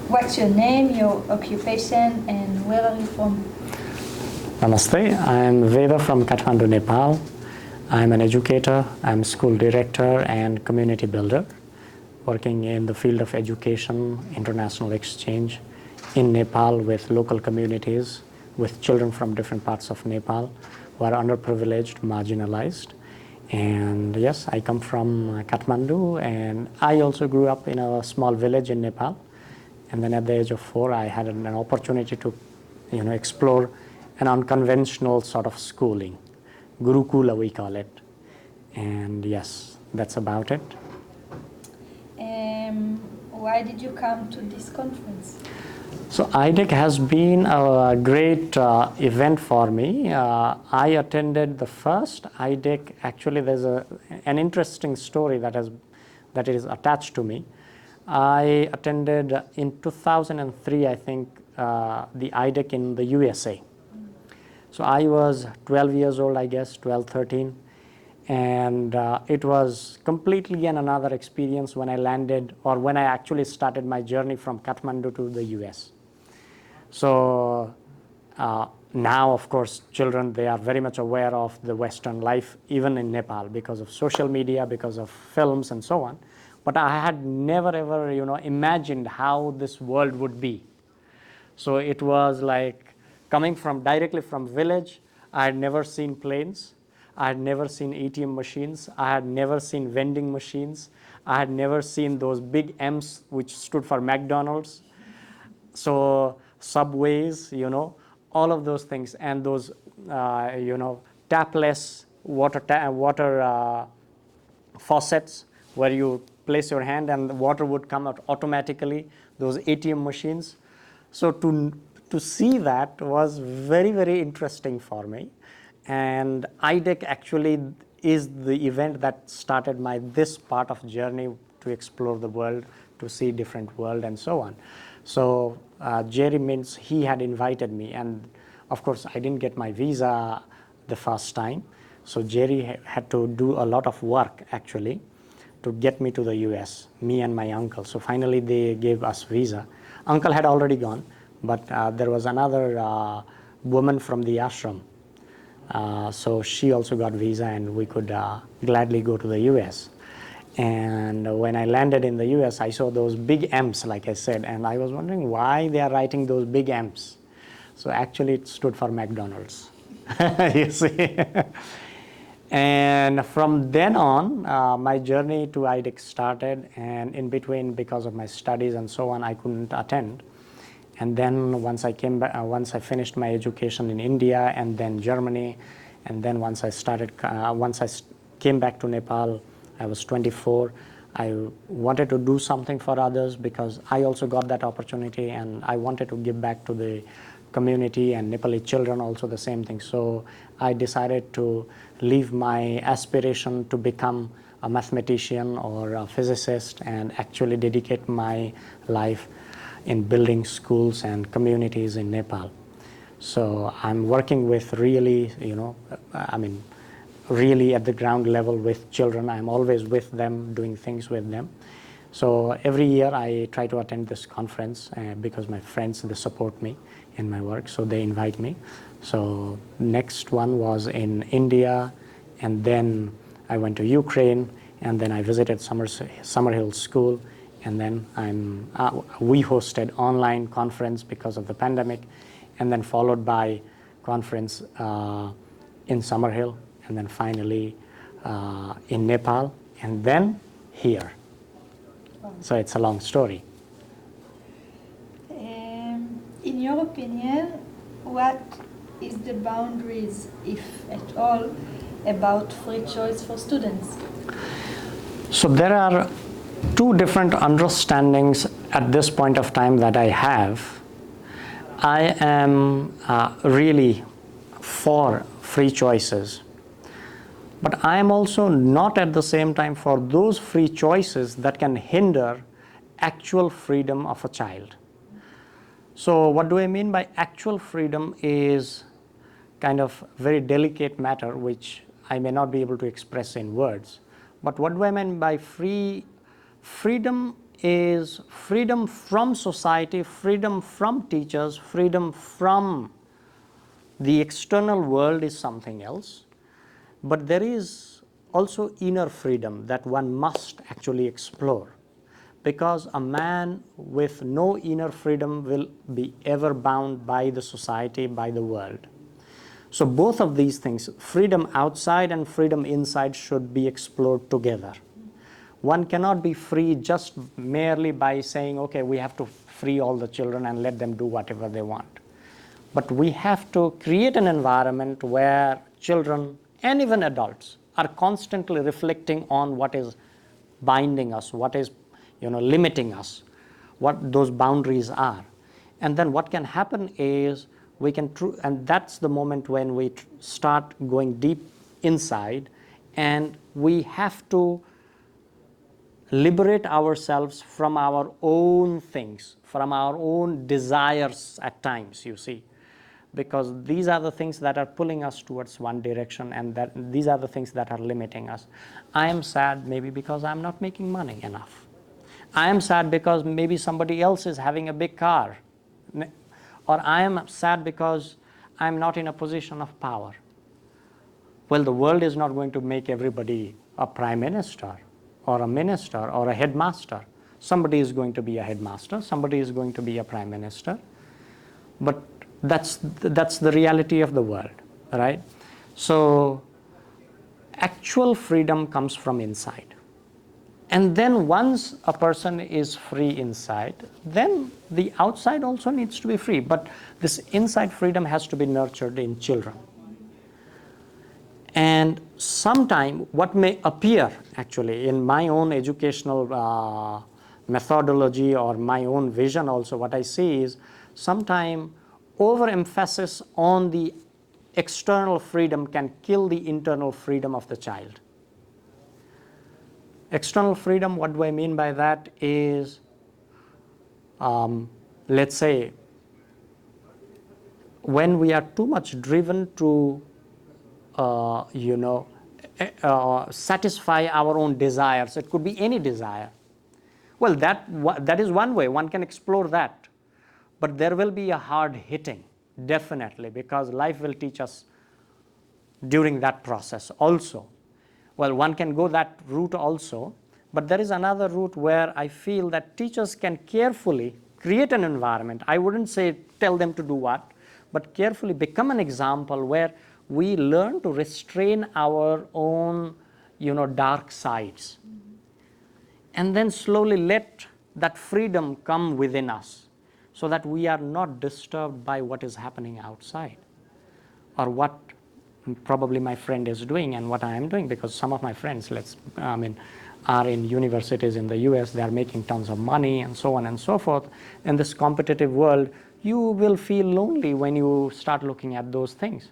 What's your name, your occupation, and where are you from? Namaste, I'm Veda from Kathmandu, Nepal. I'm an educator, I'm school director and community builder, working in the field of education, international exchange in Nepal with local communities, with children from different parts of Nepal who are underprivileged, marginalized. And yes, I come from Kathmandu, and I also grew up in a small village in Nepal. And then at the age of 4, I had an opportunity to, explore an unconventional sort of schooling. Gurukula, we call it. And yes, that's about it. Why did you come to this conference? So Eidek has been a great event for me. I attended the first Eidek. Actually, there's an interesting story that is attached to me. I attended in 2003, I think, the Eidek in the USA. So I was 12 years old, I guess, 12, 13. And it was completely another experience when I landed, or when I actually started my journey from Kathmandu to the US. So now, of course, children, they are very much aware of the Western life, even in Nepal, because of social media, because of films and so on. But I had never ever, imagined how this world would be. So it was like coming directly from village. I had never seen planes. I had never seen ATM machines. I had never seen vending machines. I had never seen those big M's, which stood for McDonald's. So subways, all of those things, and those, tapless water faucets where you place your hand and the water would come out automatically, those ATM machines. So to see that was very, very interesting for me. And Eidek actually is the event that started this part of journey to explore the world, to see different world and so on. So Jerry means he had invited me, and of course I didn't get my visa the first time. So Jerry had to do a lot of work actually to get me to the US, me and my uncle. So finally they gave us visa. Uncle had already gone, but there was another woman from the ashram. So she also got visa, and we could gladly go to the US. And when I landed in the US, I saw those big M's, like I said, and I was wondering why they are writing those big M's. So actually it stood for McDonald's, you see. And from then on, my journey to Eidek started, and in between, because of my studies and so on, I couldn't attend. And then once I came back, once I finished my education in India and then Germany, and then once I came back to Nepal, I was 24. I wanted to do something for others because I also got that opportunity, and I wanted to give back to the community and Nepali children also the same thing. So I decided to leave my aspiration to become a mathematician or a physicist and actually dedicate my life in building schools and communities in Nepal. So I'm working with really, really at the ground level with children. I'm always with them, doing things with them. So every year I try to attend this conference because my friends, they support me in my work, so they invite me. So next one was in India, and then I went to Ukraine, and then I visited Summerhill School, and then we hosted online conference because of the pandemic, and then followed by conference in Summerhill, and then finally in Nepal, and then here. So it's a long story. In your opinion, what is the boundaries, if at all, about free choice for students? So there are two different understandings at this point of time that I have. I am really for free choices, but I am also not at the same time for those free choices that can hinder actual freedom of a child. So what do I mean by actual freedom is kind of very delicate matter which I may not be able to express in words. But what do I mean by freedom is freedom from society, freedom from teachers, freedom from the external world is something else. But there is also inner freedom that one must actually explore, because a man with no inner freedom will be ever bound by the society, by the world. So both of these things, freedom outside and freedom inside, should be explored together. One cannot be free just merely by saying, okay, we have to free all the children and let them do whatever they want. But we have to create an environment where children and even adults are constantly reflecting on what is binding us, what is limiting us, what those boundaries are. And then what can happen is we can, and that's the moment when we start going deep inside, and we have to liberate ourselves from our own things, from our own desires at times, you see. Because these are the things that are pulling us towards one direction, and these are the things that are limiting us. I am sad maybe because I'm not making money enough. I am sad because maybe somebody else is having a big car. Or I am sad because I'm not in a position of power. Well, the world is not going to make everybody a prime minister or a minister or a headmaster. Somebody is going to be a headmaster, somebody is going to be a prime minister. But that's the reality of the world, right? So actual freedom comes from inside. And then once a person is free inside, then the outside also needs to be free. But this inside freedom has to be nurtured in children. And sometime what may appear actually in my own educational methodology or my own vision also, what I see is sometime overemphasis on the external freedom can kill the internal freedom of the child. External freedom, what do I mean by that is, let's say, when we are too much driven to, satisfy our own desires. It could be any desire. Well, that is one way. One can explore that. But there will be a hard hitting, definitely, because life will teach us during that process also. Well, one can go that route also, but there is another route where I feel that teachers can carefully create an environment. I wouldn't say tell them to do what, but carefully become an example where we learn to restrain our own, dark sides. And then slowly let that freedom come within us so that we are not disturbed by what is happening outside or what probably my friend is doing and what I am doing, because some of my friends, are in universities in the US, they are making tons of money and so on and so forth. In this competitive world, you will feel lonely when you start looking at those things.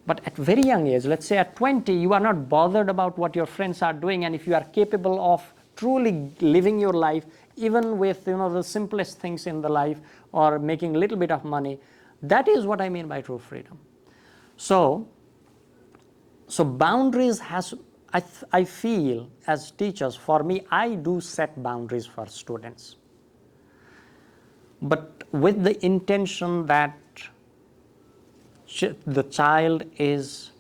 But at very young age, let's say at 20, you are not bothered about what your friends are doing, and if you are capable of truly living your life, even with the simplest things in the life or making a little bit of money, that is what I mean by true freedom. So boundaries I feel as teachers, for me, I do set boundaries for students, but with the intention that the child is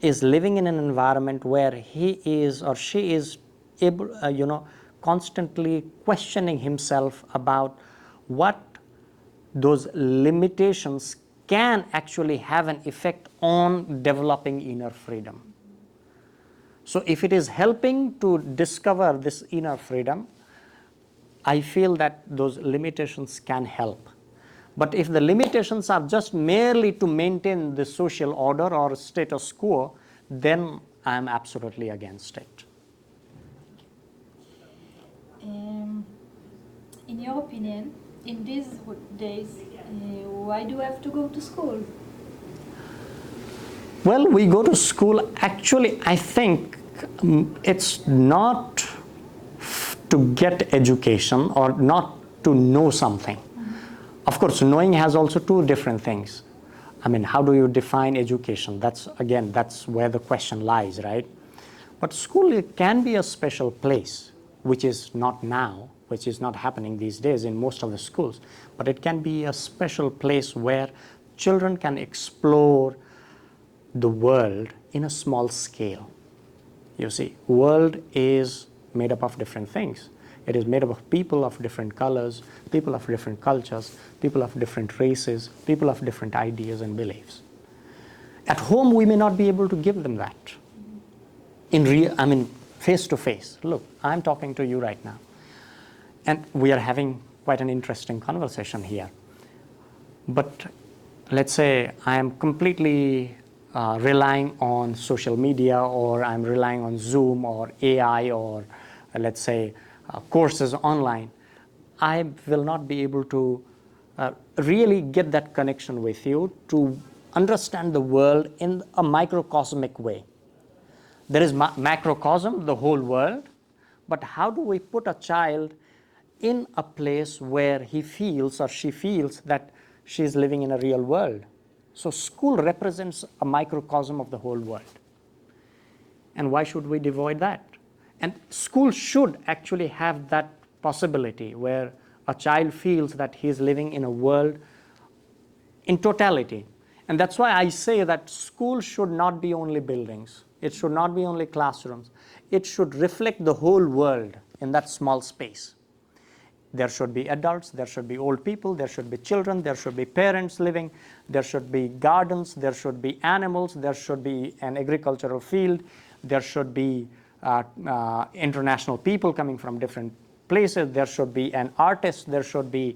living in an environment where he is or she is able, constantly questioning himself about what those limitations can actually have an effect on developing inner freedom. So if it is helping to discover this inner freedom, I feel that those limitations can help. But if the limitations are just merely to maintain the social order or status quo, then I am absolutely against it. In your opinion, in these days, why do we have to go to school? Well, we go to school, actually, I think it's not to get education or not to know something. Of course, knowing has also two different things. How do you define education? That's where the question lies, right? But school, it can be a special place which is not now, which is not happening these days in most of the schools, but it can be a special place where children can explore the world in a small scale. You see, world is made up of different things. It is made up of people of different colors, people of different cultures, people of different races, people of different ideas and beliefs. At home, we may not be able to give them that. Face to face. Look, I'm talking to you right now. And we are having quite an interesting conversation here. But let's say I am completely relying on social media, or I'm relying on Zoom or AI, or let's say courses online. I will not be able to really get that connection with you to understand the world in a microcosmic way. There is macrocosm, the whole world, but how do we put a child in a place where he feels or she feels that she is living in a real world? So school represents a microcosm of the whole world. And why should we avoid that? And school should actually have that possibility where a child feels that he is living in a world in totality. And that's why I say that school should not be only buildings. It should not be only classrooms. It should reflect the whole world in that small space. There should be adults, there should be old people, there should be children, there should be parents living, there should be gardens, there should be animals, there should be an agricultural field, there should be international people coming from different places, there should be an artist, there should be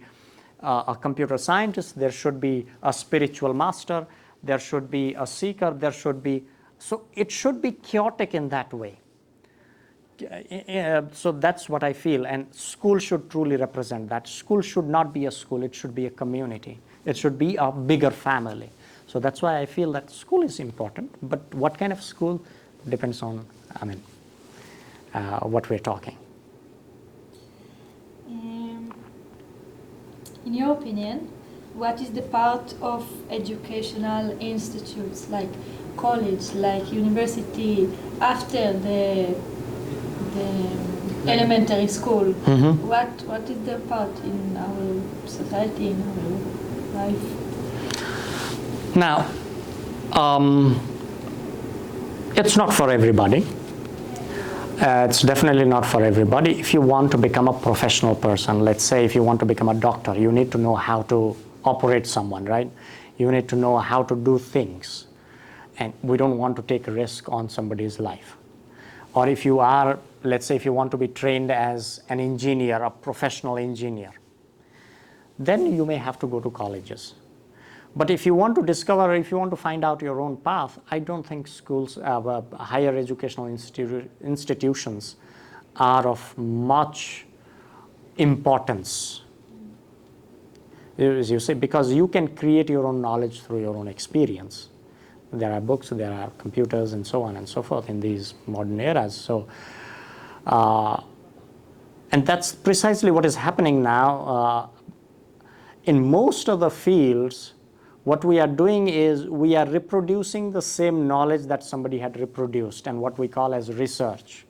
a computer scientist, there should be a spiritual master, there should be a seeker, there should be, so it should be chaotic in that way. So that's what I feel, and school should truly represent that. School should not be a school, it should be a community. It should be a bigger family. So that's why I feel that school is important, but what kind of school depends on, what we're talking. In your opinion, what is the part of educational institutes like college, like university, after the elementary school? Mm-hmm. What is the part in our society, in our life? Now, it's not for everybody. It's definitely not for everybody. If you want to become a professional person, let's say if you want to become a doctor, you need to know how to operate someone, right? You need to know how to do things. And we don't want to take a risk on somebody's life. Or if you are, let's say if you want to be trained as an engineer, a professional engineer, then you may have to go to colleges. But if you want to discover, if you want to find out your own path, I don't think schools, higher educational institutions are of much importance. As you say, because you can create your own knowledge through your own experience. There are books, there are computers, and so on and so forth in these modern eras. So, and that's precisely what is happening now. In most of the fields, what we are doing is we are reproducing the same knowledge that somebody had reproduced, and what we call as research.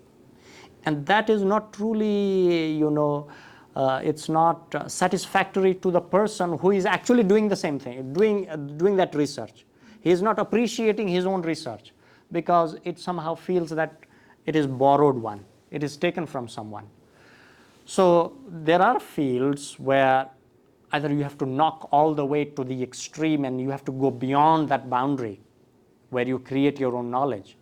And that is not truly, it's not satisfactory to the person who is actually doing the same thing, doing that research. He is not appreciating his own research because it somehow feels that it is borrowed one. It is taken from someone. So there are fields where either you have to knock all the way to the extreme and you have to go beyond that boundary where you create your own knowledge.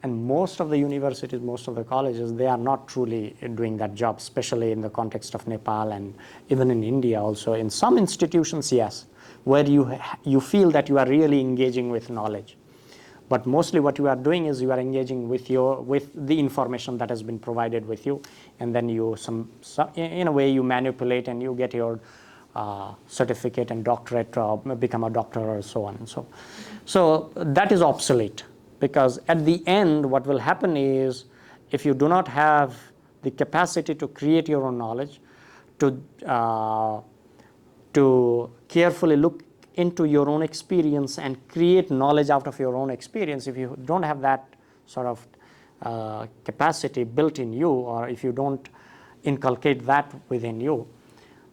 And most of the universities, most of the colleges, they are not truly doing that job, especially in the context of Nepal and even in India also. In some institutions, yes, where you feel that you are really engaging with knowledge. But mostly what you are doing is you are engaging with the information that has been provided with you, and then you in a way you manipulate and you get your certificate and doctorate, become a doctor or so on and so. So that is obsolete, because at the end what will happen is if you do not have the capacity to create your own knowledge, to carefully look into your own experience and create knowledge out of your own experience, if you don't have that sort of capacity built in you, or if you don't inculcate that within you,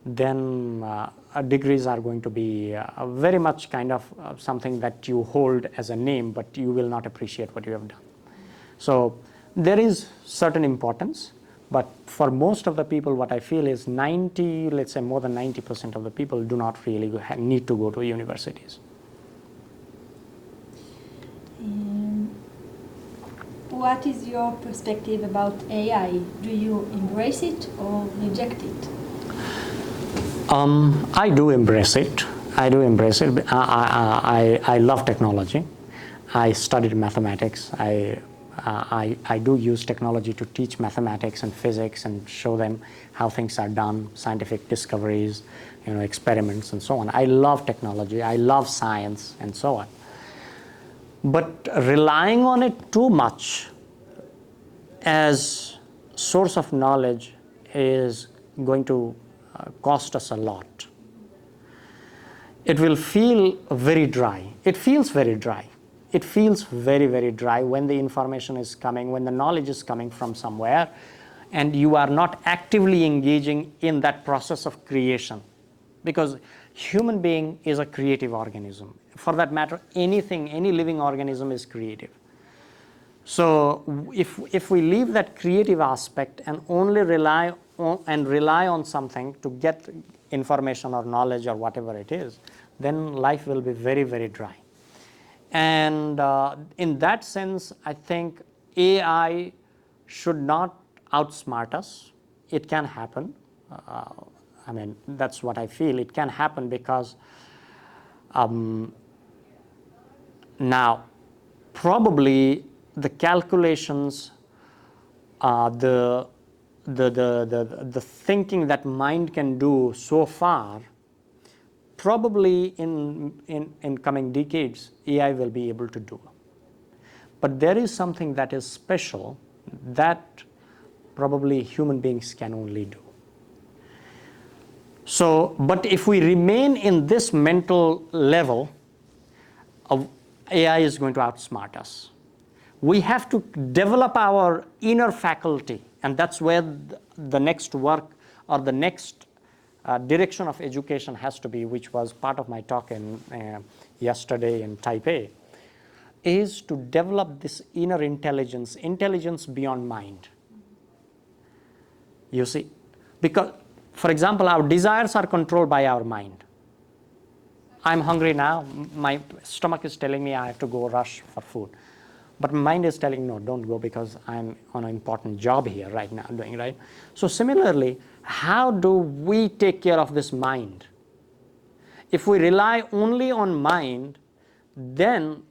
then degrees are going to be very much kind of something that you hold as a name, but you will not appreciate what you have done. So there is certain importance, but for most of the people, what I feel is let's say more than 90% of the people do not really need to go to universities. What is your perspective about AI? Do you embrace it or reject it? I do embrace it. I love technology. I studied mathematics. I do use technology to teach mathematics and physics and show them how things are done, scientific discoveries, experiments and so on. I love technology. I love science and so on. But relying on it too much as source of knowledge is going to cost us a lot. It will feel very dry. It feels very dry. It feels very, very dry when the information is coming, when the knowledge is coming from somewhere, and you are not actively engaging in that process of creation. Because human being is a creative organism. For that matter, any living organism is creative. So if we leave that creative aspect and only rely on something to get information or knowledge or whatever it is, then life will be very, very dry. And in that sense, I think AI should not outsmart us. It can happen. That's what I feel. It can happen because now probably the calculations, the thinking that mind can do so far, probably in coming decades, AI will be able to do. But there is something that is special that probably human beings can only do. So, but if we remain in this mental level, AI is going to outsmart us. We have to develop our inner faculty, and that's where the next work or the next direction of education has to be, which was part of my talk yesterday in Taipei, is to develop this inner intelligence beyond mind. You see, because, for example, our desires are controlled by our mind. I'm hungry now, my stomach is telling me I have to go rush for food. But my mind is telling, no, don't go because I'm on an important job here right now doing, right? So similarly, how do we take care of this mind? If we rely only on mind, then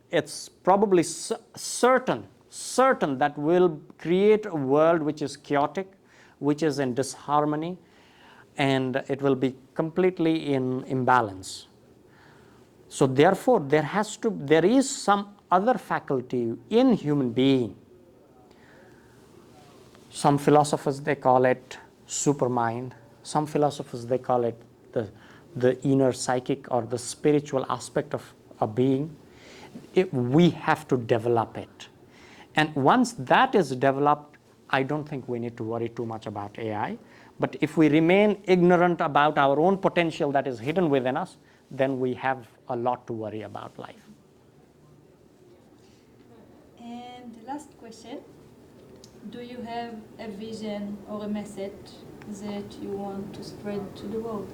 it's probably certain that we'll create a world which is chaotic, which is in disharmony, and it will be completely in imbalance. So therefore, there is some other faculty in human being. Some philosophers, they call it supermind. Some philosophers, they call it the inner psychic or the spiritual aspect of a being. We have to develop it. And once that is developed, I don't think we need to worry too much about AI. But if we remain ignorant about our own potential that is hidden within us, then we have a lot to worry about life. And the last question, do you have a vision or a message that you want to spread to the world?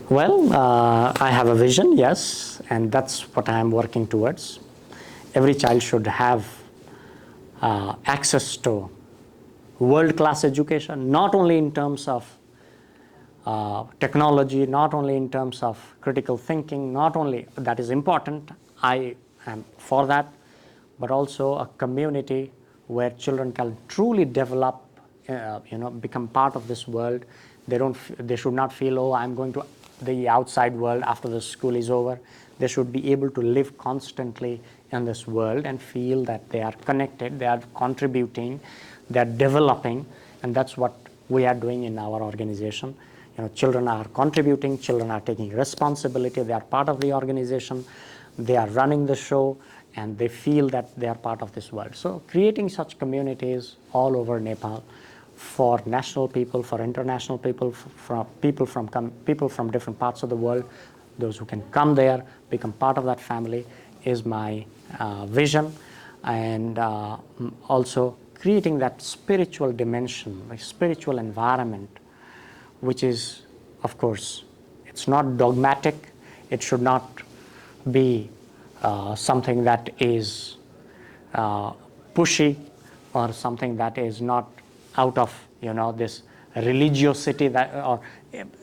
Well, I have a vision, yes, and that's what I am working towards. Every child should have access to world-class education, not only in terms of technology, not only in terms of critical thinking, not only that is important, I am for that, but also a community where children can truly develop, become part of this world. They should not feel, oh, I'm going to the outside world after the school is over. They should be able to live constantly in this world and feel that they are connected, they are contributing, they are developing, and that's what we are doing in our organization. Children are contributing, children are taking responsibility, they are part of the organization, they are running the show, and they feel that they are part of this world. So creating such communities all over Nepal for national people, for international people, from people from different parts of the world. Those who can come there, become part of that family, is my vision. And also creating that spiritual dimension, a spiritual environment, which is, of course, it's not dogmatic. It should not be something that is pushy, or something that is not out of this religiosity.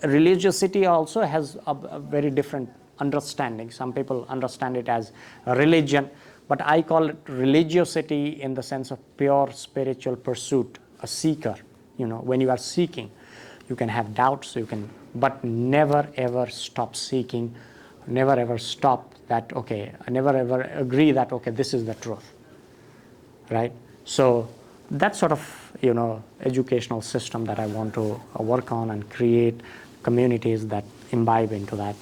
Religiosity also has a very different understanding. Some people understand it as a religion, but I call it religiosity in the sense of pure spiritual pursuit, a seeker. When you are seeking, you can have doubts, but never ever stop seeking, never ever stop that, okay, I never ever agree that, okay, this is the truth, right? So that sort of, educational system that I want to work on and create communities that imbibe into that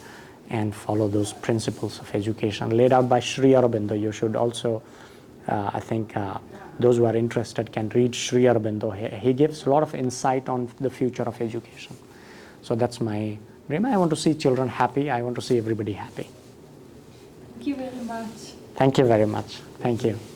and follow those principles of education laid out by Sri Aurobindo. You should also, I think, those who are interested can read Sri Aurobindo. He gives a lot of insight on the future of education. So that's my dream. I want to see children happy. I want to see everybody happy. Thank you very much. Thank you very much. Thank you.